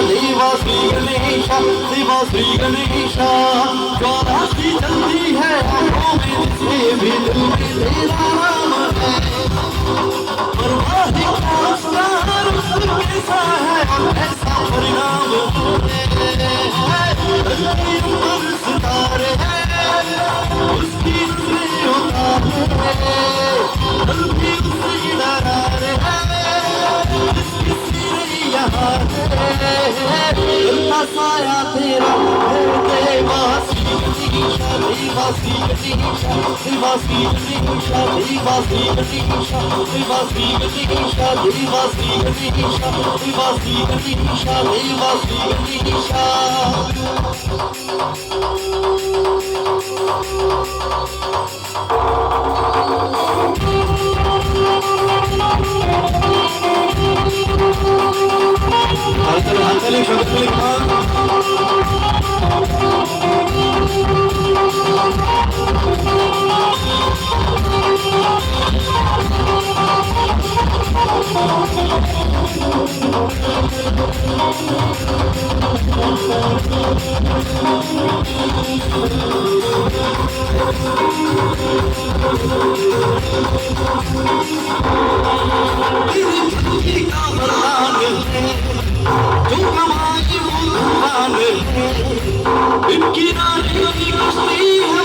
देवा श्री गणेशा, देवा श्री गणेशा। ज्वाला सी जलती है आंखों में जिसके भी दिल में तेरा नाम है। परवाही का अस्तार कैसा है ऐसा परिणाम है। धरती पर सितारे हैं उसकी नजरें उतारे, धरती उससे डरा रहे जिसकी यहाँ है साया तेरा है। देवा श्री गणेशा, देवा श्री गणेशा, देवा श्री गणेशा, देवा श्री गणेशा, देवा श्री गणेशा, देवा श्री गणेशा, देवा श्री गणेशा, देवा श्री गणेशा। हालचाली शब्द इनकी नारियों की कश्ती है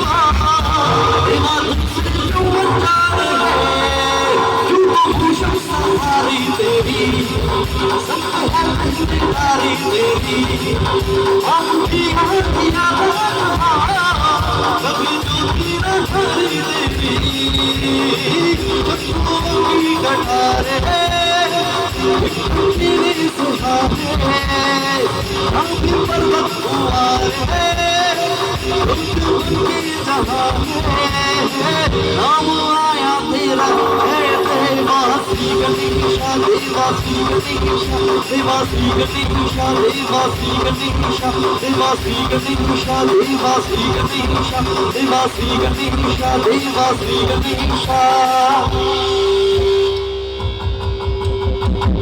देवा क्यों तो भूषण सहारी तेरी सहारी तेरी आपकी आरतियां कभी ज्योति न हरी देवी बच्चों की कटारे तेरी सुहाने हम भी पर्वत कुआरे नाम आया तेरा है देवा श्री गणेशा, देवा श्री गणेशा, देवा श्री गणेशा, देवा श्री गणेशा, देवा श्री गणेशा, देवा श्री गणेशा, देवा श्री गणेशा, देवा श्री गणेशा।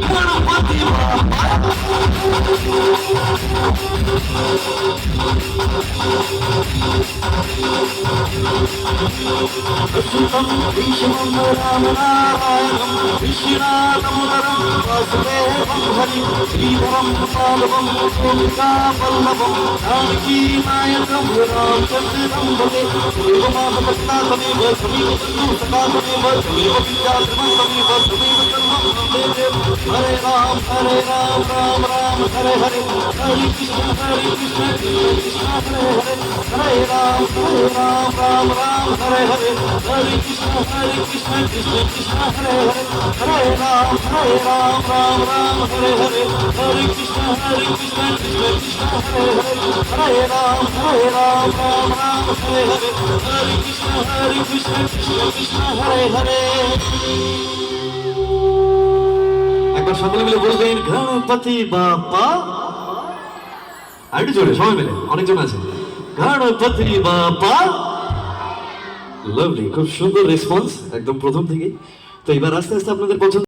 गणपति बाप्पा सुतं भीष्मं रामनारायणं विश्वनाथं वासुदेवं हरिं श्रीधरं पालवं गोपिकावल्लभं जानकीनायकं रामचन्द्रं भजे। देवमातभक्तात्ममेव समीपतु सकात्ममेव तमेव विद्याधर्मन्तमेव तमेव सर्वं वन्दे। हरे राम राम राम हरे हरे, हरे कृष्ण कृष्ण कृष्ण हरे हरे, हरे राम राम राम हरे हरे, हरे कृष्ण कृष्ण कृष्ण हरे हरे, हरे राम राम राम हरे हरे, हरे कृष्ण कृष्ण कृष्ण हरे हरे, हरे राम राम राम हरे हरे, हरे कृष्ण कृष्ण कृष्ण हरे हरे। একবার সকলে মিলে বলবেন গণপতি বাপ্পা। আরেকটু জোরে সবাই মিলে, অনেকজন আছে। গণপতি বাপ্পা। লাভলি, খুব সুন্দর রেসপন্স একদম প্রথম থেকেই। তো এবার আস্তে আস্তে আপনাদের পছন্দ